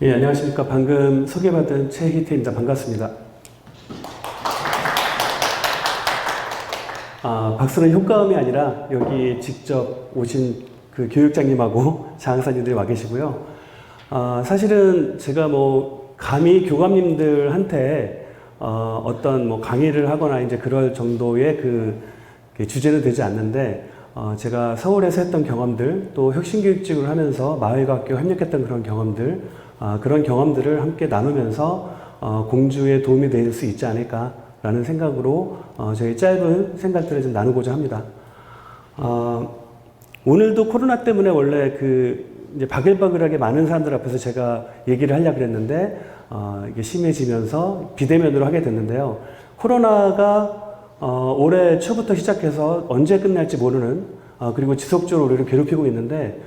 예, 안녕하십니까. 방금 소개받은 최희태입니다. 반갑습니다. 박수는 효과음이 아니라 여기 직접 오신 그 교육장님하고 장사님들이 와 계시고요. 사실은 제가 감히 교감님들한테 어떤 강의를 하거나 이제 그럴 정도의 그 주제는 되지 않는데, 제가 서울에서 했던 경험들, 또 혁신교육직을 하면서 마을과학교 협력했던 그런 경험들, 그런 경험들을 함께 나누면서 공주에 도움이 될 수 있지 않을까라는 생각으로 저희 짧은 생각들을 좀 나누고자 합니다. 오늘도 코로나 때문에 원래 이제 바글바글하게 많은 사람들 앞에서 제가 얘기를 하려고 그랬는데, 이게 심해지면서 비대면으로 하게 됐는데요. 코로나가 올해 초부터 시작해서 언제 끝날지 모르는, 그리고 지속적으로 우리를 괴롭히고 있는데,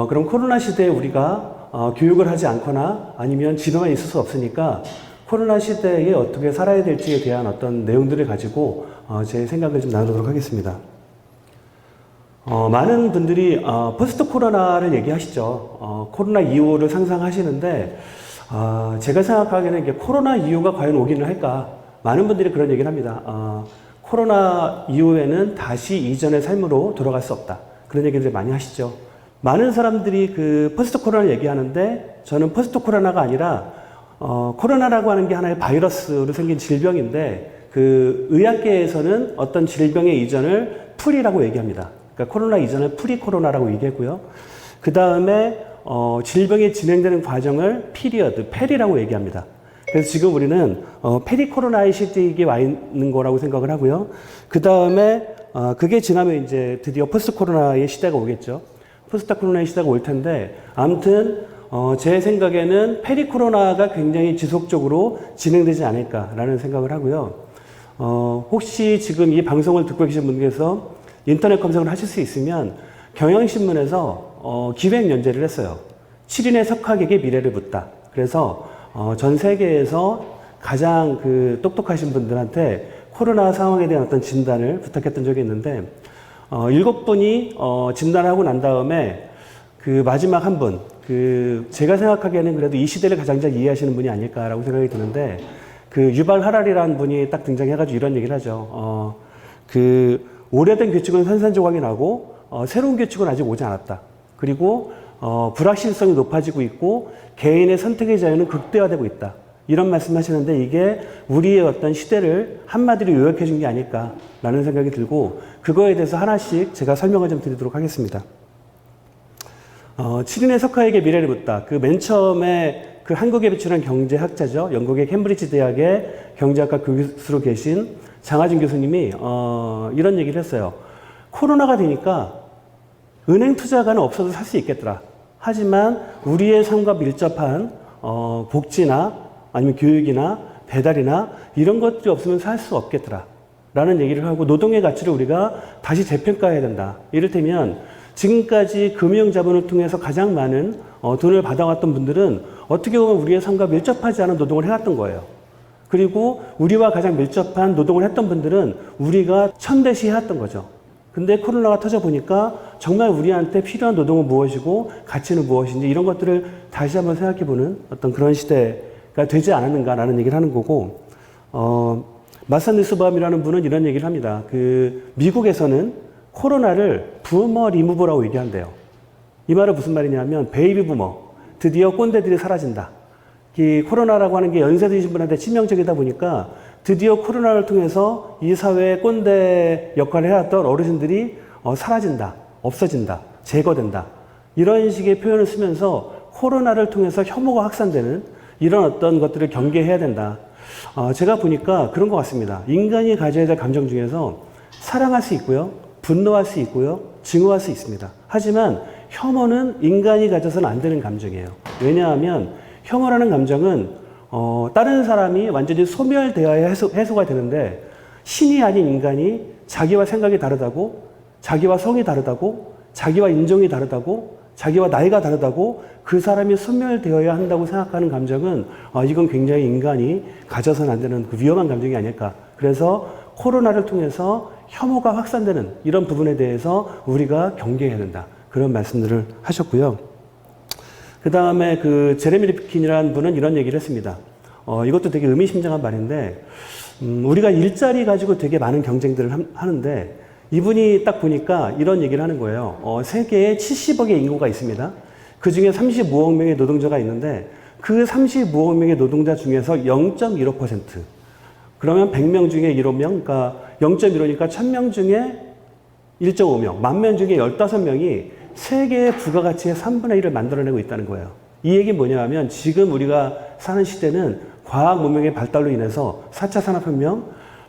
그럼 코로나 시대에 우리가 교육을 하지 않거나 아니면 집에만 있을 수 없으니까 코로나 시대에 어떻게 살아야 될지에 대한 어떤 내용들을 가지고 제 생각을 좀 나누도록 하겠습니다. 많은 분들이 포스트 코로나를 얘기하시죠. 코로나 이후를 상상하시는데, 제가 생각하기에는 이게 코로나 이후가 과연 오기는 할까? 많은 분들이 그런 얘기를 합니다. 코로나 이후에는 다시 이전의 삶으로 돌아갈 수 없다. 그런 얘기를 많이 하시죠. 많은 사람들이 그 포스트 코로나를 얘기하는데, 저는 포스트 코로나가 아니라 코로나라고 하는 게 하나의 바이러스로 생긴 질병인데, 그 의학계에서는 어떤 질병의 이전을 풀이라고 얘기합니다. 그러니까 코로나 이전을 프리 코로나라고 얘기했고요. 그 다음에 질병이 진행되는 과정을 피리어드, 페리라고 얘기합니다. 그래서 지금 우리는 페리 코로나의 시대에 와 있는 거라고 생각을 하고요. 그 다음에 그게 지나면 이제 드디어 포스트 코로나의 시대가 오겠죠. 포스트 코로나의 시대가 올 텐데, 아무튼 제 생각에는 페리 코로나가 굉장히 지속적으로 진행되지 않을까라는 생각을 하고요. 혹시 지금 이 방송을 듣고 계신 분께서 인터넷 검색을 하실 수 있으면 경향신문에서 기획 연재를 했어요. 7인의 석학에게 미래를 묻다. 그래서 전 세계에서 가장 그 똑똑하신 분들한테 코로나 상황에 대한 어떤 진단을 부탁했던 적이 있는데, 7분이 진단하고 난 다음에 그 마지막 한 분, 제가 생각하기에는 그래도 이 시대를 가장 잘 이해하시는 분이 아닐까라고 생각이 드는데, 그 유발 하라리라는 분이 딱 등장해가지고 이런 얘기를 하죠. 오래된 규칙은 산산조각이 나고 새로운 규칙은 아직 오지 않았다. 그리고 불확실성이 높아지고 있고 개인의 선택의 자유는 극대화되고 있다. 이런 말씀하시는데, 이게 우리의 어떤 시대를 한마디로 요약해 준 게 아닐까라는 생각이 들고, 그거에 대해서 하나씩 제가 설명을 좀 드리도록 하겠습니다. 7인의 석하에게 미래를 묻다. 그 맨 처음에 그 한국에 배출한 경제학자죠. 영국의 캠브리지 대학의 경제학과 교수로 계신 장하진 교수님이 이런 얘기를 했어요. 코로나가 되니까 은행 투자가는 없어도 살 수 있겠더라. 하지만 우리의 삶과 밀접한 복지나 아니면 교육이나 배달이나 이런 것들이 없으면 살 수 없겠더라. 라는 얘기를 하고, 노동의 가치를 우리가 다시 재평가해야 된다. 이를테면 지금까지 금융자본을 통해서 가장 많은 돈을 받아왔던 분들은 어떻게 보면 우리의 삶과 밀접하지 않은 노동을 해왔던 거예요. 그리고 우리와 가장 밀접한 노동을 했던 분들은 우리가 천대시해왔던 거죠. 근데 코로나가 터져보니까 정말 우리한테 필요한 노동은 무엇이고 가치는 무엇인지 이런 것들을 다시 한번 생각해보는 어떤 그런 시대가 되지 않았는가라는 얘기를 하는 거고, 마산 뉴스밤이라는 분은 이런 얘기를 합니다. 미국에서는 코로나를 부머 리무버라고 얘기한대요. 이 말은 무슨 말이냐면, 베이비 부머, 드디어 꼰대들이 사라진다. 이 코로나라고 하는 게 연세 드신 분한테 치명적이다 보니까 드디어 코로나를 통해서 이 사회의 꼰대 역할을 해왔던 어르신들이 사라진다, 없어진다, 제거된다. 이런 식의 표현을 쓰면서 코로나를 통해서 혐오가 확산되는 이런 어떤 것들을 경계해야 된다. 제가 보니까 그런 것 같습니다. 인간이 가져야 될 감정 중에서 사랑할 수 있고요, 분노할 수 있고요, 증오할 수 있습니다. 하지만 혐오는 인간이 가져서는 안 되는 감정이에요. 왜냐하면 혐오라는 감정은 다른 사람이 완전히 소멸되어야 해소가 되는데, 신이 아닌 인간이 자기와 생각이 다르다고, 자기와 성이 다르다고, 자기와 인종이 다르다고, 자기와 나이가 다르다고 그 사람이 소멸되어야 한다고 생각하는 감정은 이건 굉장히 인간이 가져서는 안 되는 그 위험한 감정이 아닐까. 그래서 코로나를 통해서 혐오가 확산되는 이런 부분에 대해서 우리가 경계해야 된다. 그런 말씀들을 하셨고요. 그 다음에 그 제레미 리프킨이라는 분은 이런 얘기를 했습니다. 이것도 되게 의미심장한 말인데, 우리가 일자리 가지고 되게 많은 경쟁들을 하는데, 이분이 딱 보니까 이런 얘기를 하는 거예요. 세계에 70억의 인구가 있습니다. 그 중에 35억 명의 노동자가 있는데, 그 35억 명의 노동자 중에서 0.15%. 그러면 100명 중에 1명, 그러니까 0.15니까 1000명 중에 1.5명, 10,000명 중에 15명이 세계의 부가가치의 3분의 1을 만들어내고 있다는 거예요. 이 얘기는 뭐냐 하면 지금 우리가 사는 시대는 과학 문명의 발달로 인해서 4차 산업혁명,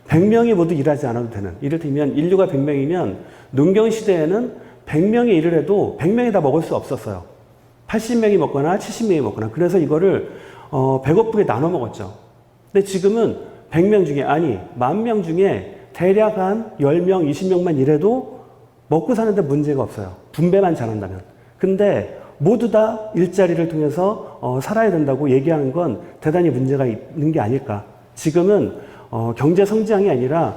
100명이 모두 일하지 않아도 되는, 이를테면 인류가 100명이면 농경 시대에는 100명이 일을 해도 100명이 다 먹을 수 없었어요. 80명이 먹거나 70명이 먹거나. 그래서 이거를 배고프게 나눠 먹었죠. 근데 지금은 100명 중에, 아니 10,000명 중에 대략 한 10명, 20명만 일해도 먹고 사는데 문제가 없어요. 분배만 잘한다면. 근데 모두 다 일자리를 통해서 살아야 된다고 얘기하는 건 대단히 문제가 있는 게 아닐까. 지금은 경제 성장이 아니라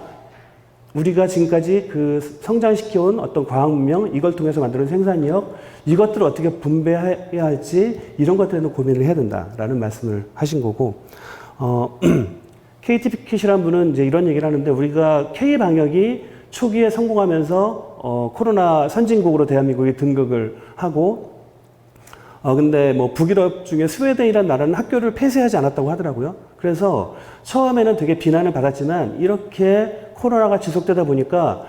우리가 지금까지 그 성장시켜온 어떤 과학 문명, 이걸 통해서 만드는 생산력, 이것들을 어떻게 분배해야 할지 이런 것들에는 고민을 해야 된다라는 말씀을 하신 거고, KT 피켓이라는 분은 이제 이런 얘기를 하는데, 우리가 K 방역이 초기에 성공하면서 코로나 선진국으로 대한민국이 등극을 하고, 근데 뭐 북유럽 중에 스웨덴이라는 나라는 학교를 폐쇄하지 않았다고 하더라고요. 그래서 처음에는 되게 비난을 받았지만 이렇게 코로나가 지속되다 보니까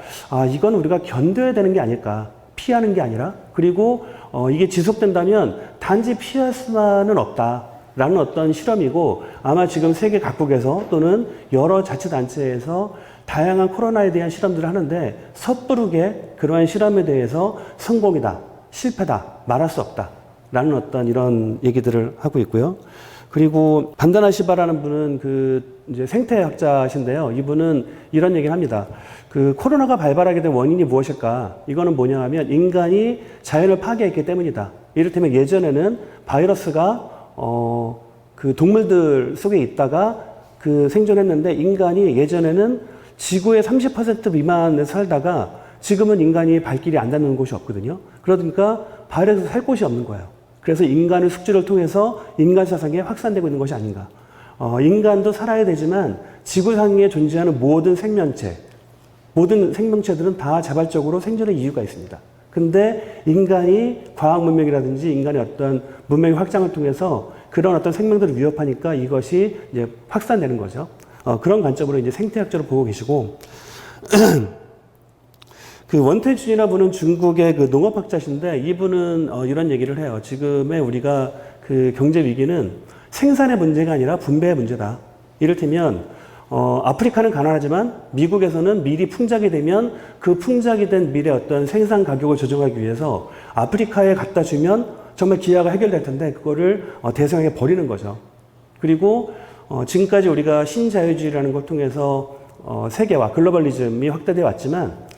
이건 우리가 견뎌야 되는 게 아닐까, 피하는 게 아니라, 그리고 이게 지속된다면 단지 피할 수만은 없다라는 어떤 실험이고, 아마 지금 세계 각국에서 또는 여러 자치단체에서 다양한 코로나에 대한 실험들을 하는데 섣부르게 그러한 실험에 대해서 성공이다, 실패다, 말할 수 없다 라는 어떤 이런 얘기들을 하고 있고요. 그리고 반다나 시바라는 분은 그 이제 생태학자신데요. 이분은 이런 얘기를 합니다. 그 코로나가 발발하게 된 원인이 무엇일까? 이거는 뭐냐 하면 인간이 자연을 파괴했기 때문이다. 이를테면 예전에는 바이러스가 그 동물들 속에 있다가 그 생존했는데, 인간이 예전에는 지구의 30% 미만에 살다가 지금은 인간이 발길이 안 닿는 곳이 없거든요. 그러니까 바이러스 살 곳이 없는 거예요. 그래서 인간의 숙주를 통해서 인간 사상에 확산되고 있는 것이 아닌가. 인간도 살아야 되지만 지구상에 존재하는 모든 생명체, 모든 생명체들은 다 자발적으로 생존의 이유가 있습니다. 근데 인간이 과학 문명이라든지 인간의 어떤 문명의 확장을 통해서 그런 어떤 생명들을 위협하니까 이것이 이제 확산되는 거죠. 그런 관점으로 이제 생태학자로 보고 계시고, 그 원태준이라는 분은 중국의 그 농업학자신데, 이분은 이런 얘기를 해요. 지금의 우리가 그 경제 위기는 생산의 문제가 아니라 분배의 문제다. 이를테면 아프리카는 가난하지만 미국에서는 밀이 풍작이 되면 그 풍작이 된 밀의 어떤 생산 가격을 조정하기 위해서 아프리카에 갖다 주면 정말 기아가 해결될 텐데 그거를 대서양에 버리는 거죠. 그리고 지금까지 우리가 신자유주의라는 걸 통해서 세계화, 글로벌리즘이 확대되어 왔지만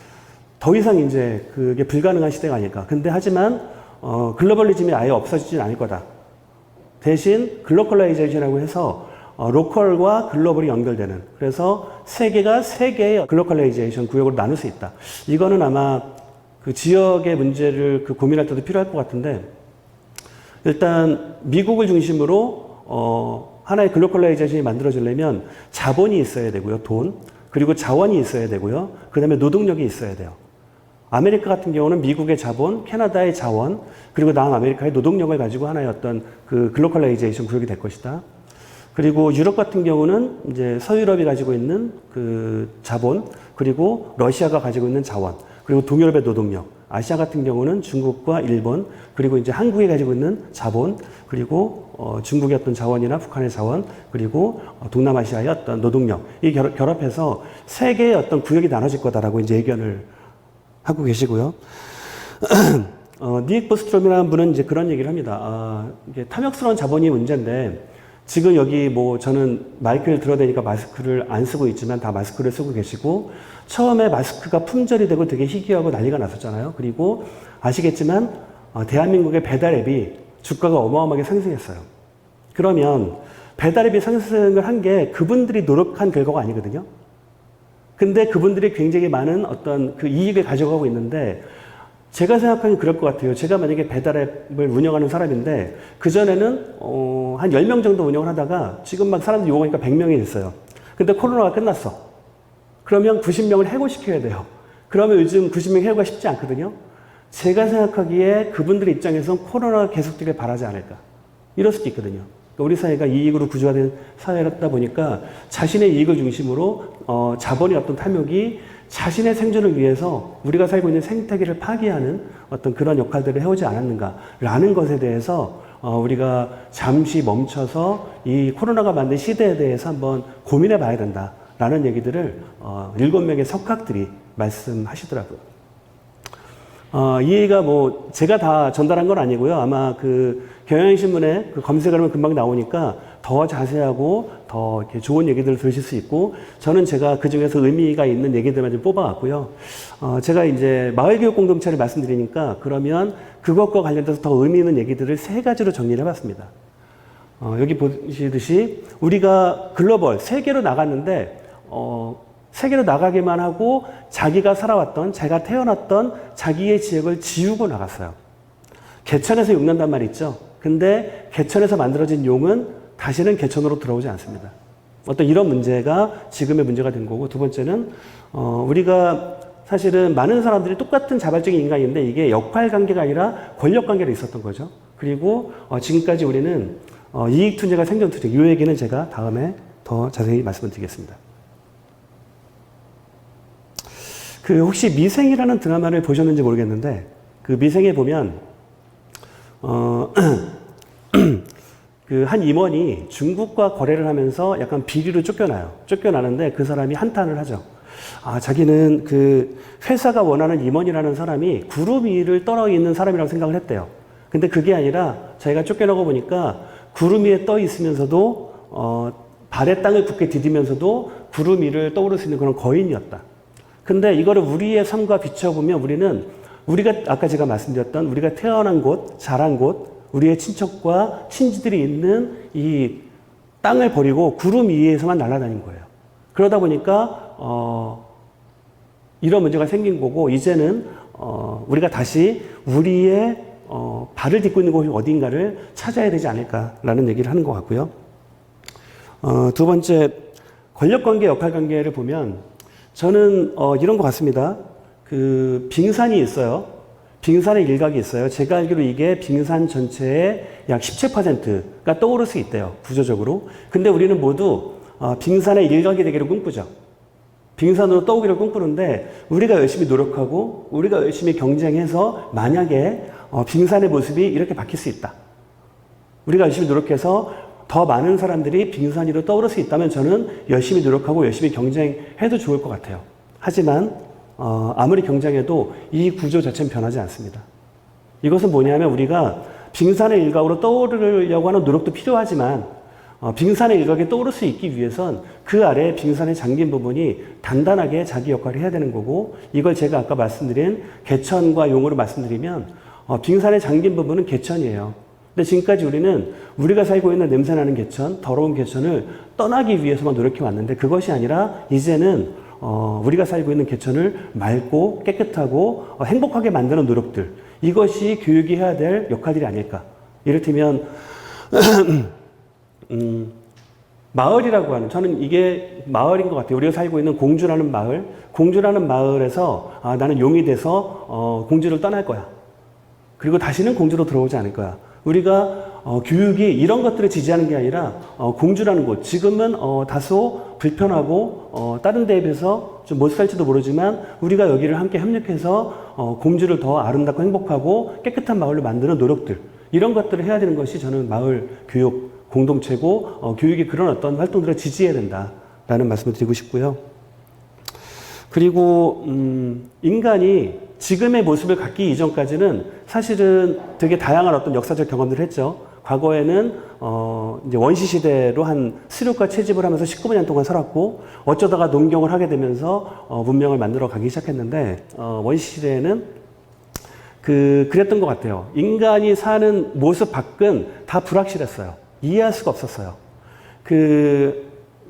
더 이상 이제 그게 불가능한 시대가 아닐까. 근데 하지만 글로벌리즘이 아예 없어지진 않을 거다. 대신 글로컬라이제이션이라고 해서 로컬과 글로벌이 연결되는, 그래서 세계가 세 개의 글로컬라이제이션 구역으로 나눌 수 있다. 이거는 아마 그 지역의 문제를 그 고민할 때도 필요할 것 같은데, 일단 미국을 중심으로 하나의 글로컬라이제이션이 만들어지려면 자본이 있어야 되고요, 돈, 그리고 자원이 있어야 되고요, 그 다음에 노동력이 있어야 돼요. 아메리카 같은 경우는 미국의 자본, 캐나다의 자원, 그리고 남아메리카의 노동력을 가지고 하나의 어떤 그 글로컬라이제이션 구역이 될 것이다. 그리고 유럽 같은 경우는 이제 서유럽이 가지고 있는 그 자본, 그리고 러시아가 가지고 있는 자원, 그리고 동유럽의 노동력, 아시아 같은 경우는 중국과 일본, 그리고 이제 한국이 가지고 있는 자본, 그리고 중국의 어떤 자원이나 북한의 자원, 그리고 동남아시아의 어떤 노동력, 이 결합해서 세 개의 어떤 구역이 나눠질 거다라고 이제 예견을 하고 계시고요. 니익 보스트롬이라는 분은 이제 그런 얘기를 합니다. 이게 탐욕스러운 자본이 문제인데, 지금 여기 뭐 저는 마이크를 들어대니까 마스크를 안 쓰고 있지만 다 마스크를 쓰고 계시고, 처음에 마스크가 품절이 되고 되게 희귀하고 난리가 났었잖아요. 그리고 아시겠지만 대한민국의 배달 앱이 주가가 어마어마하게 상승했어요. 그러면 배달 앱이 상승을 한 게 그분들이 노력한 결과가 아니거든요. 근데 그분들이 굉장히 많은 어떤 그 이익을 가져가고 있는데, 제가 생각하기엔 그럴 것 같아요. 제가 만약에 배달앱을 운영하는 사람인데, 그전에는, 한 10명 정도 운영을 하다가 지금 막 사람들이 요구하니까 100명이 됐어요. 근데 코로나가 끝났어. 그러면 90명을 해고시켜야 돼요. 그러면 요즘 90명 해고가 쉽지 않거든요. 제가 생각하기에 그분들 입장에선 코로나가 계속되길 바라지 않을까. 이럴 수도 있거든요. 그러니까 우리 사회가 이익으로 구조화된 사회였다 보니까 자신의 이익을 중심으로 자본의 어떤 탐욕이 자신의 생존을 위해서 우리가 살고 있는 생태계를 파괴하는 어떤 그런 역할들을 해오지 않았는가라는 것에 대해서 우리가 잠시 멈춰서 이 코로나가 만든 시대에 대해서 한번 고민해 봐야 된다라는 얘기들을 7명의 석학들이 말씀하시더라고요. 이 얘기가 뭐 제가 다 전달한 건 아니고요. 아마 그 경향신문에 그 검색을 하면 금방 나오니까 더 자세하고 더 이렇게 좋은 얘기들을 들으실 수 있고, 저는 제가 그 중에서 의미가 있는 얘기들만 좀 뽑아왔고요. 제가 이제 마을교육 공동체를 말씀드리니까 그러면 그것과 관련돼서 더 의미 있는 얘기들을 3가지로 정리를 해봤습니다. 여기 보시듯이 우리가 글로벌 세계로 나갔는데 세계로 나가기만 하고 자기가 살아왔던, 자기가 태어났던 자기의 지역을 지우고 나갔어요. 개천에서 용 난단 말이 있죠. 근데 개천에서 만들어진 용은 다시는 개천으로 들어오지 않습니다. 어떤 이런 문제가 지금의 문제가 된 거고, 두 번째는 우리가 사실은 많은 사람들이 똑같은 자발적인 인간인데 이게 역할 관계가 아니라 권력 관계로 있었던 거죠. 그리고 지금까지 우리는 이익 투쟁과 생존 투쟁, 이 얘기는 제가 다음에 더 자세히 말씀을 드리겠습니다. 그 혹시 미생이라는 드라마를 보셨는지 모르겠는데, 그 미생에 보면 그 한 임원이 중국과 거래를 하면서 약간 비리로 쫓겨나요. 쫓겨나는데 그 사람이 한탄을 하죠. 자기는 그 회사가 원하는 임원이라는 사람이 구름 위를 떠 있는 사람이라고 생각을 했대요. 근데 그게 아니라 자기가 쫓겨나고 보니까 구름 위에 떠 있으면서도 발의 땅을 굳게 디디면서도 구름 위를 떠오를 수 있는 그런 거인이었다. 근데 이거를 우리의 삶과 비춰보면 우리가 아까 제가 말씀드렸던 우리가 태어난 곳, 자란 곳, 우리의 친척과 친지들이 있는 이 땅을 버리고 구름 위에서만 날아다닌 거예요. 그러다 보니까 이런 문제가 생긴 거고, 이제는 우리가 다시 우리의 발을 딛고 있는 곳이 어딘가를 찾아야 되지 않을까라는 얘기를 하는 것 같고요. 두 번째, 권력관계, 역할관계를 보면 저는 이런 것 같습니다. 그 빙산이 있어요. 빙산의 일각이 있어요. 제가 알기로 이게 빙산 전체의 약 17%가 떠오를 수 있대요. 구조적으로. 근데 우리는 모두 빙산의 일각이 되기를 꿈꾸죠. 빙산으로 떠오기를 꿈꾸는데 우리가 열심히 노력하고 우리가 열심히 경쟁해서 만약에 빙산의 모습이 이렇게 바뀔 수 있다. 우리가 열심히 노력해서 더 많은 사람들이 빙산 위로 떠오를 수 있다면 저는 열심히 노력하고 열심히 경쟁해도 좋을 것 같아요. 하지만 아무리 경쟁해도 이 구조 자체는 변하지 않습니다. 이것은 뭐냐면 우리가 빙산의 일각으로 떠오르려고 하는 노력도 필요하지만 빙산의 일각에 떠오를 수 있기 위해선 그 아래 빙산에 잠긴 부분이 단단하게 자기 역할을 해야 되는 거고, 이걸 제가 아까 말씀드린 개천과 용으로 말씀드리면 빙산에 잠긴 부분은 개천이에요. 근데 지금까지 우리가 살고 있는 냄새나는 개천, 더러운 개천을 떠나기 위해서만 노력해 왔는데 그것이 아니라 이제는 우리가 살고 있는 개천을 맑고 깨끗하고 행복하게 만드는 노력들, 이것이 교육이 해야 될 역할들이 아닐까. 이를테면 마을이라고 하는, 저는 이게 마을인 것 같아요. 우리가 살고 있는 공주라는 마을, 공주라는 마을에서 나는 용이 돼서 공주를 떠날 거야. 그리고 다시는 공주로 들어오지 않을 거야. 우리가 교육이 이런 것들을 지지하는 게 아니라 공주라는 곳, 지금은 다소 불편하고 다른 데에 비해서 좀 못 살지도 모르지만 우리가 여기를 함께 협력해서 공주를 더 아름답고 행복하고 깨끗한 마을로 만드는 노력들, 이런 것들을 해야 되는 것이 저는 마을 교육 공동체고 교육이 그런 어떤 활동들을 지지해야 된다라는 말씀을 드리고 싶고요. 그리고 인간이 지금의 모습을 갖기 이전까지는 사실은 되게 다양한 어떤 역사적 경험들을 했죠. 과거에는 이제 원시 시대로 한 수렵과 채집을 하면서 19만 년 동안 살았고, 어쩌다가 농경을 하게 되면서 문명을 만들어 가기 시작했는데, 원시 시대에는 그랬던 것 같아요. 인간이 사는 모습 밖은 다 불확실했어요. 이해할 수가 없었어요.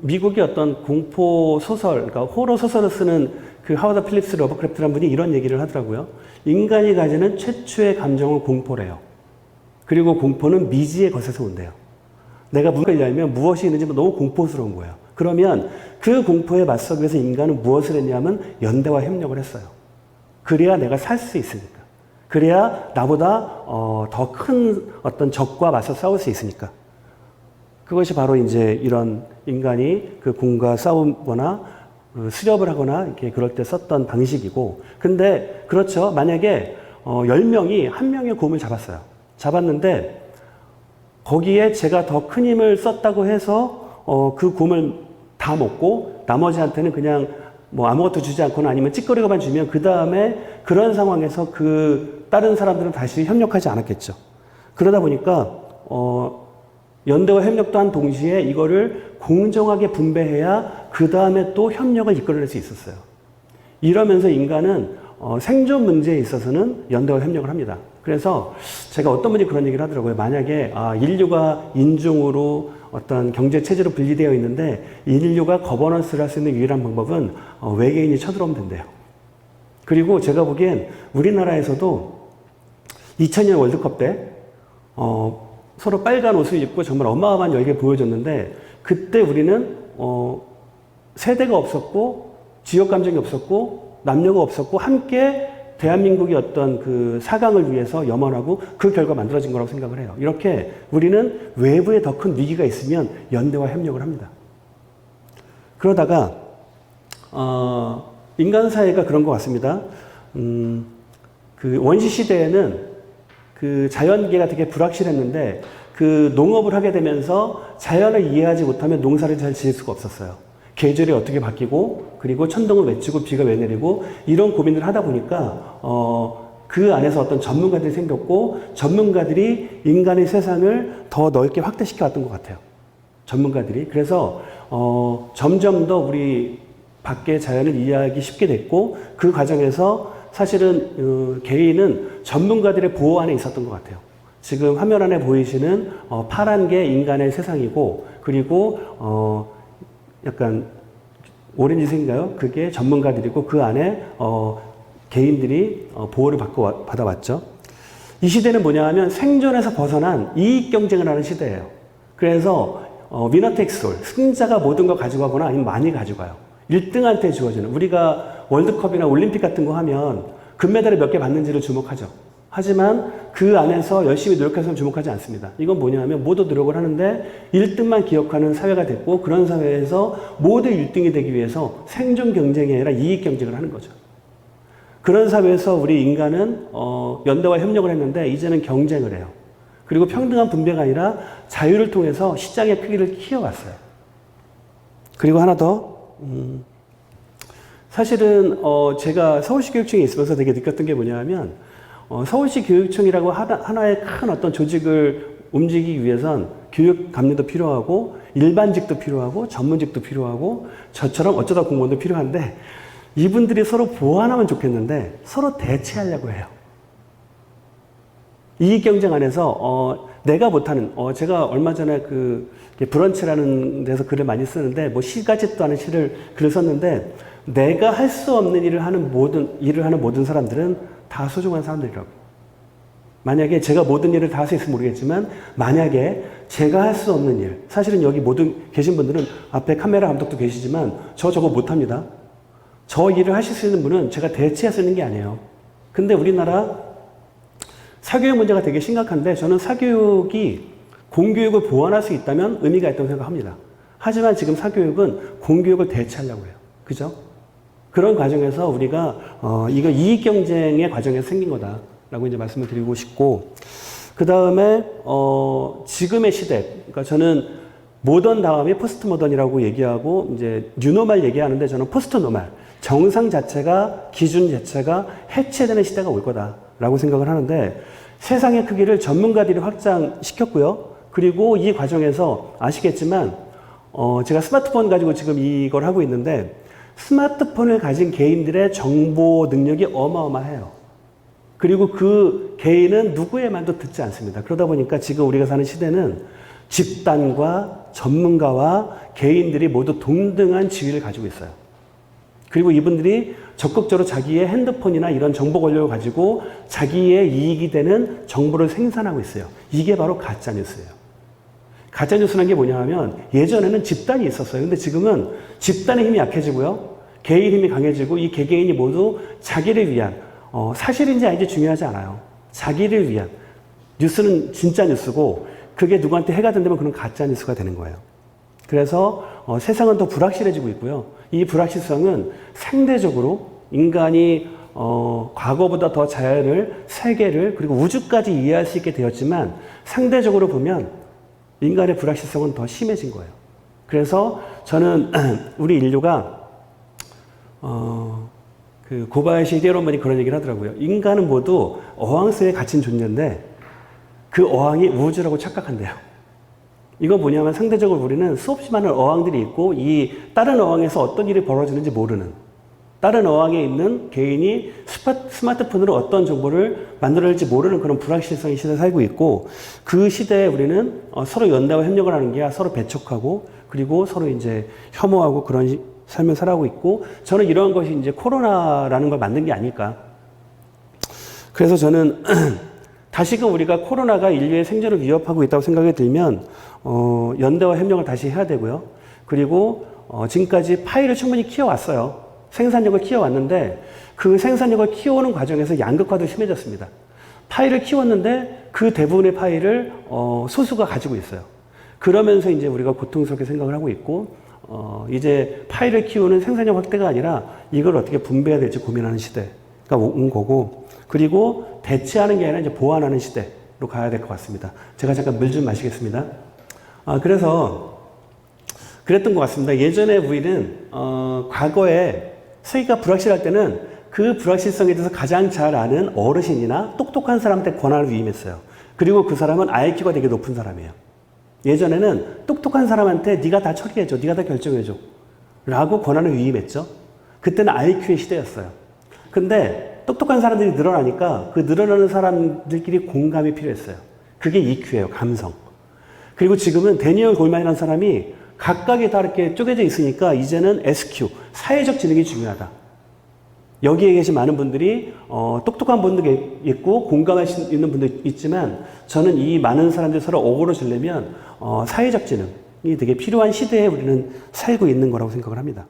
미국의 어떤 공포 소설, 그러니까 호러 소설을 쓰는 그 하워드 필립스 러버크래프트라는 분이 이런 얘기를 하더라고요. 인간이 가지는 최초의 감정은 공포래요. 그리고 공포는 미지의 것에서 온대요. 내가 무엇을 열면 무엇이 있는지 너무 공포스러운 거예요. 그러면 그 공포에 맞서기 위해서 인간은 무엇을 했냐면 연대와 협력을 했어요. 그래야 내가 살 수 있으니까. 그래야 나보다 더 큰 어떤 적과 맞서 싸울 수 있으니까. 그것이 바로 이제 이런 인간이 그 공과 싸우거나 수렵을 하거나 이렇게 그럴 때 썼던 방식이고. 근데 그렇죠. 만약에 10명이 한 명의 곰을 잡았어요. 잡았는데 거기에 제가 더 큰 힘을 썼다고 해서 그 곰을 다 먹고 나머지한테는 그냥 뭐 아무것도 주지 않거나 아니면 찌꺼리가만 주면 그 다음에 그런 상황에서 그 다른 사람들은 다시 협력하지 않았겠죠. 그러다 보니까 연대와 협력도 한 동시에 이거를 공정하게 분배해야 그 다음에 또 협력을 이끌어낼 수 있었어요. 이러면서 인간은 생존 문제에 있어서는 연대와 협력을 합니다. 그래서 제가 어떤 분이 그런 얘기를 하더라고요. 만약에 인류가 인종으로 어떤 경제 체제로 분리되어 있는데 인류가 거버넌스를 할 수 있는 유일한 방법은 외계인이 쳐들어오면 된대요. 그리고 제가 보기엔 우리나라에서도 2000년 월드컵 때 서로 빨간 옷을 입고 정말 어마어마한 열기를 보여줬는데 그때 우리는 세대가 없었고 지역 감정이 없었고 남녀가 없었고 함께 대한민국의 어떤 그 사강을 위해서 염원하고 그 결과 만들어진 거라고 생각을 해요. 이렇게 우리는 외부에 더 큰 위기가 있으면 연대와 협력을 합니다. 그러다가 인간 사회가 그런 것 같습니다. 그 원시 시대에는 그 자연계가 되게 불확실했는데 그 농업을 하게 되면서 자연을 이해하지 못하면 농사를 잘 지을 수가 없었어요. 계절이 어떻게 바뀌고 그리고 천둥을 왜 치고 비가 왜 내리고 이런 고민을 하다 보니까 그 안에서 어떤 전문가들이 생겼고 전문가들이 인간의 세상을 더 넓게 확대시켜 왔던 것 같아요. 전문가들이. 그래서 점점 더 우리 밖의 자연을 이해하기 쉽게 됐고 그 과정에서 사실은 개인은 전문가들의 보호 안에 있었던 것 같아요. 지금 화면 안에 보이시는 파란 게 인간의 세상이고 그리고 약간 오렌지색인가요? 그게 전문가들이고 그 안에 개인들이 보호를 받아왔죠. 이 시대는 뭐냐 하면 생존에서 벗어난 이익 경쟁을 하는 시대예요. 그래서 위너 테이크스 올, 승자가 모든 걸 가져가거나 아니면 많이 가져가요. 1등한테 주어지는. 우리가 월드컵이나 올림픽 같은 거 하면 금메달을 몇 개 받는지를 주목하죠. 하지만 그 안에서 열심히 노력해서 주목하지 않습니다. 이건 뭐냐면 모두 노력을 하는데 1등만 기억하는 사회가 됐고 그런 사회에서 모두 1등이 되기 위해서 생존 경쟁이 아니라 이익 경쟁을 하는 거죠. 그런 사회에서 우리 인간은 연대와 협력을 했는데 이제는 경쟁을 해요. 그리고 평등한 분배가 아니라 자유를 통해서 시장의 크기를 키워왔어요. 그리고 하나 더 사실은 제가 서울시 교육청에 있으면서 되게 느꼈던 게 뭐냐면 서울시 교육청이라고 하나의 큰 어떤 조직을 움직이기 위해선 교육 감리도 필요하고 일반직도 필요하고 전문직도 필요하고 저처럼 어쩌다 공무원도 필요한데 이분들이 서로 보완하면 좋겠는데 서로 대체하려고 해요. 이익 경쟁 안에서 내가 못하는 제가 얼마 전에 그 브런치라는 데서 글을 많이 쓰는데 뭐 시 같지도 않은 글을 썼는데 내가 할 수 없는 일을 하는 모든 사람들은 다 소중한 사람들이라고. 만약에 제가 모든 일을 다 할 수 있을지 모르겠지만 만약에 제가 할 수 없는 일, 사실은 여기 모든 계신 분들은 앞에 카메라 감독도 계시지만 저거 못합니다. 저 일을 하실 수 있는 분은 제가 대체할 수 있는 게 아니에요. 근데 우리나라 사교육 문제가 되게 심각한데 저는 사교육이 공교육을 보완할 수 있다면 의미가 있다고 생각합니다. 하지만 지금 사교육은 공교육을 대체하려고 해요. 그죠? 그런 과정에서 우리가 이거 이익 경쟁의 과정에서 생긴 거다라고 이제 말씀을 드리고 싶고 그 다음에 지금의 시대, 그러니까 저는 모던 다음에 포스트 모던이라고 얘기하고 이제 뉴노멀 얘기하는데 저는 포스트 노멀, 정상 자체가 기준 자체가 해체되는 시대가 올 거다라고 생각을 하는데 세상의 크기를 전문가들이 확장시켰고요. 그리고 이 과정에서 아시겠지만 제가 스마트폰 가지고 지금 이걸 하고 있는데 스마트폰을 가진 개인들의 정보 능력이 어마어마해요. 그리고 그 개인은 누구의 말도 듣지 않습니다. 그러다 보니까 지금 우리가 사는 시대는 집단과 전문가와 개인들이 모두 동등한 지위를 가지고 있어요. 그리고 이분들이 적극적으로 자기의 핸드폰이나 이런 정보 권력을 가지고 자기의 이익이 되는 정보를 생산하고 있어요. 이게 바로 가짜뉴스예요. 가짜뉴스라는 게 뭐냐 하면 예전에는 집단이 있었어요. 근데 지금은 집단의 힘이 약해지고요. 개인 힘이 강해지고 이 개개인이 모두 자기를 위한 사실인지 아닌지 중요하지 않아요. 자기를 위한 뉴스는 진짜 뉴스고 그게 누구한테 해가 된다면 그건 가짜뉴스가 되는 거예요. 그래서 세상은 더 불확실해지고 있고요. 이 불확실성은 상대적으로 인간이 과거보다 더 자연을, 세계를 그리고 우주까지 이해할 수 있게 되었지만 상대적으로 보면 인간의 불확실성은 더 심해진 거예요. 그래서 저는 우리 인류가 그 고바야시 히데로만이 그런 얘기를 하더라고요. 인간은 모두 어항 속에 갇힌 존재인데 그 어항이 우주라고 착각한대요. 이건 뭐냐면 상대적으로 우리는 수없이 많은 어항들이 있고 이 다른 어항에서 어떤 일이 벌어지는지 모르는 다른 어항에 있는 개인이 스마트폰으로 어떤 정보를 만들어낼지 모르는 그런 불확실성의 시대에 살고 있고 그 시대에 우리는 서로 연대와 협력을 하는 게 아니라 서로 배척하고 그리고 서로 이제 혐오하고 그런 삶을 살아가고 있고 저는 이러한 것이 이제 코로나라는 걸 만든 게 아닐까. 그래서 저는 다시금 우리가 코로나가 인류의 생존을 위협하고 있다고 생각이 들면 연대와 협력을 다시 해야 되고요. 그리고 지금까지 파이를 충분히 키워왔어요. 생산력을 키워왔는데 그 생산력을 키워오는 과정에서 양극화도 심해졌습니다. 파이를 키웠는데 그 대부분의 파이를 소수가 가지고 있어요. 그러면서 이제 우리가 고통스럽게 생각을 하고 있고 이제 파이를 키우는 생산력 확대가 아니라 이걸 어떻게 분배해야 될지 고민하는 시대가 온 거고 그리고 대체하는 게 아니라 이제 보완하는 시대로 가야 될 것 같습니다. 제가 잠깐 물 좀 마시겠습니다. 그래서 그랬던 것 같습니다. 예전에 우리는 과거에 세계가 불확실할 때는 그 불확실성에 대해서 가장 잘 아는 어르신이나 똑똑한 사람한테 권한을 위임했어요. 그리고 그 사람은 IQ가 되게 높은 사람이에요. 예전에는 똑똑한 사람한테 네가 다 처리해줘, 네가 다 결정해줘 라고 권한을 위임했죠. 그때는 IQ의 시대였어요. 근데 똑똑한 사람들이 늘어나니까 그 늘어나는 사람들끼리 공감이 필요했어요. 그게 EQ예요, 감성. 그리고 지금은 데니얼 골만이라는 사람이 각각이 다 이렇게 쪼개져 있으니까 이제는 SQ, 사회적 지능이 중요하다. 여기에 계신 많은 분들이 똑똑한 분도 있고 공감할 수 있는 분도 있지만 저는 이 많은 사람들이 서로 어우러지려면 사회적 지능이 되게 필요한 시대에 우리는 살고 있는 거라고 생각을 합니다.